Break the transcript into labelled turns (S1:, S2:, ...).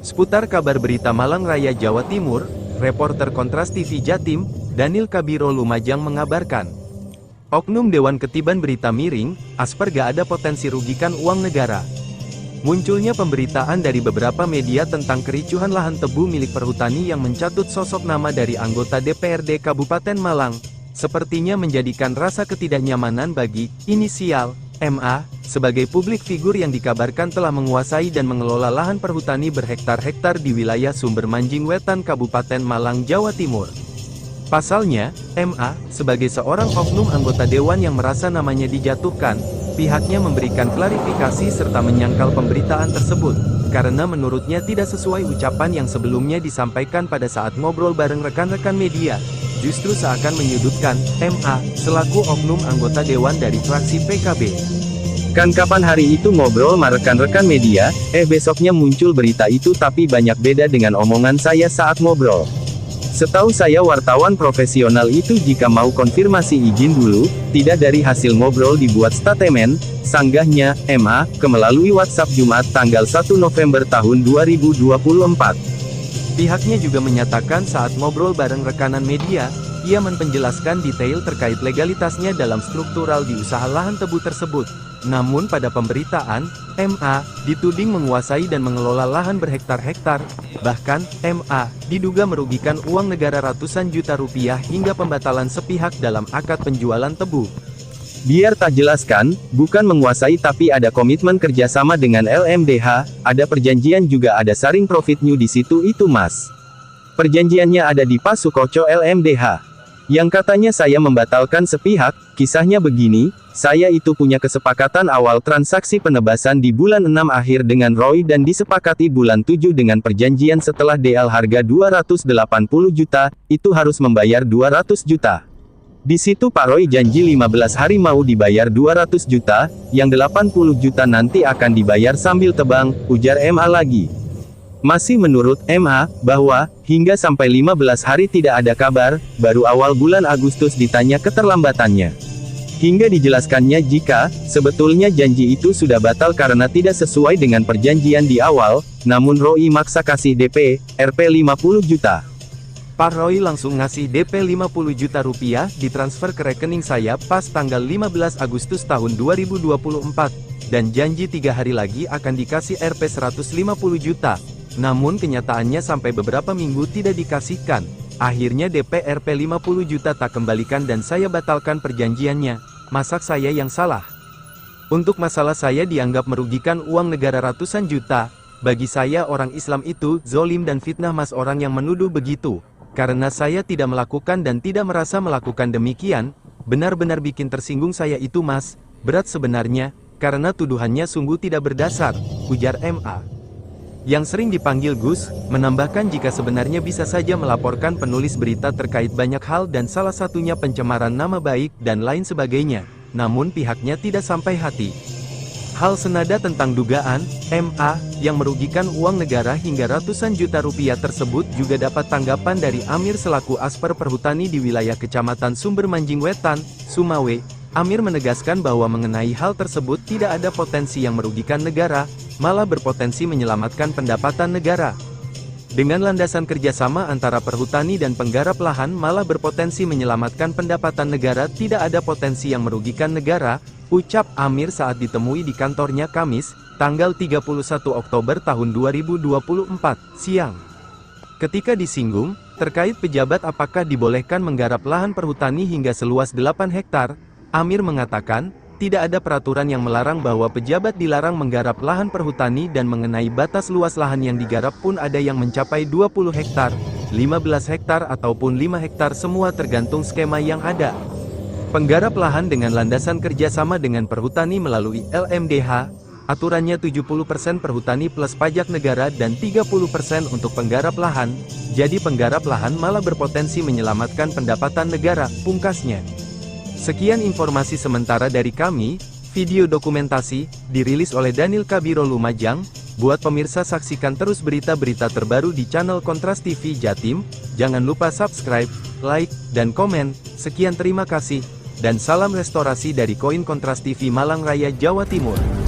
S1: Seputar kabar berita Malang Raya Jawa Timur, reporter Kontras TV Jatim, Daniel Kabiro Lumajang mengabarkan. Oknum Dewan Ketiban berita miring, Asper gak ada potensi rugikan uang negara. Munculnya pemberitaan dari beberapa media tentang kericuhan lahan tebu milik perhutani yang mencatut sosok nama dari anggota DPRD Kabupaten Malang, sepertinya menjadikan rasa ketidaknyamanan bagi inisial MA, sebagai publik figur yang dikabarkan telah menguasai dan mengelola lahan perhutani berhektar-hektar di wilayah Sumber Manjing Wetan Kabupaten Malang, Jawa Timur. Pasalnya, MA, sebagai seorang oknum anggota dewan yang merasa namanya dijatuhkan, pihaknya memberikan klarifikasi serta menyangkal pemberitaan tersebut, karena menurutnya tidak sesuai ucapan yang sebelumnya disampaikan pada saat ngobrol bareng rekan-rekan media. Justru seakan menyudutkan MA selaku oknum anggota dewan dari fraksi PKB. Kan kapan hari itu ngobrol sama rekan-rekan media, besoknya muncul berita itu, tapi banyak beda dengan omongan saya saat ngobrol. Setahu saya wartawan profesional itu jika mau konfirmasi izin dulu, tidak dari hasil ngobrol dibuat statemen, sanggahnya MA ke melalui WhatsApp Jumat tanggal 1 November tahun 2024. Pihaknya juga menyatakan saat ngobrol bareng rekanan media, ia menjelaskan detail terkait legalitasnya dalam struktural di usaha lahan tebu tersebut. Namun pada pemberitaan, MA dituding menguasai dan mengelola lahan berhektar-hektar. Bahkan, MA diduga merugikan uang negara ratusan juta rupiah hingga pembatalan sepihak dalam akad penjualan tebu. Biar tak jelaskan, bukan menguasai tapi ada komitmen kerjasama dengan LMDH, ada perjanjian juga, ada sharing profitnya di situ itu mas. Perjanjiannya ada di Pak Sukoco LMDH. Yang katanya saya membatalkan sepihak, kisahnya begini, saya itu punya kesepakatan awal transaksi penebasan di bulan 6 akhir dengan Roy dan disepakati bulan 7 dengan perjanjian setelah DL harga 280 juta, itu harus membayar 200 juta. Di situ Pak Roy janji 15 hari mau dibayar 200 juta, yang 80 juta nanti akan dibayar sambil tebang, ujar MA lagi. Masih menurut MA, bahwa, hingga sampai 15 hari tidak ada kabar, baru awal bulan Agustus ditanya keterlambatannya. Hingga dijelaskannya jika, sebetulnya janji itu sudah batal karena tidak sesuai dengan perjanjian di awal, namun Roy maksa kasih DP, Rp 50 juta. Pak Roy langsung ngasih DP 50 juta rupiah, ditransfer ke rekening saya pas tanggal 15 Agustus tahun 2024, dan janji 3 hari lagi akan dikasih Rp 150 juta. Namun kenyataannya sampai beberapa minggu tidak dikasihkan. Akhirnya DP Rp 50 juta tak kembalikan dan saya batalkan perjanjiannya. Masak saya yang salah? Untuk masalah saya dianggap merugikan uang negara ratusan juta. Bagi saya orang Islam itu zolim dan fitnah mas orang yang menuduh begitu. Karena saya tidak melakukan dan tidak merasa melakukan demikian, benar-benar bikin tersinggung saya itu mas, berat sebenarnya, karena tuduhannya sungguh tidak berdasar, ujar MA. Yang sering dipanggil Gus, menambahkan jika sebenarnya bisa saja melaporkan penulis berita terkait banyak hal dan salah satunya pencemaran nama baik dan lain sebagainya, namun pihaknya tidak sampai hati. Hal senada tentang dugaan MA yang merugikan uang negara hingga ratusan juta rupiah tersebut juga dapat tanggapan dari Amir selaku Asper Perhutani di wilayah Kecamatan Sumber Manjing Wetan, Sumawe. Amir menegaskan bahwa mengenai hal tersebut tidak ada potensi yang merugikan negara, malah berpotensi menyelamatkan pendapatan negara. Dengan landasan kerjasama antara perhutani dan penggarap lahan malah berpotensi menyelamatkan pendapatan negara, tidak ada potensi yang merugikan negara, ucap Amir saat ditemui di kantornya Kamis, tanggal 31 Oktober tahun 2024, siang. Ketika disinggung, terkait pejabat apakah dibolehkan menggarap lahan perhutani hingga seluas 8 hektar, Amir mengatakan, tidak ada peraturan yang melarang bahwa pejabat dilarang menggarap lahan perhutani dan mengenai batas luas lahan yang digarap pun ada yang mencapai 20 hektar, 15 hektar ataupun 5 hektar semua tergantung skema yang ada. Penggarap lahan dengan landasan kerjasama dengan perhutani melalui LMDH, aturannya 70% perhutani plus pajak negara dan 30% untuk penggarap lahan, jadi penggarap lahan malah berpotensi menyelamatkan pendapatan negara, pungkasnya. Sekian informasi sementara dari kami, video dokumentasi, dirilis oleh Daniel Kabiro Lumajang. Buat pemirsa saksikan terus berita-berita terbaru di channel Kontras TV Jatim, jangan lupa subscribe, like, dan komen. Sekian terima kasih, dan salam restorasi dari Koin Kontras TV Malang Raya Jawa Timur.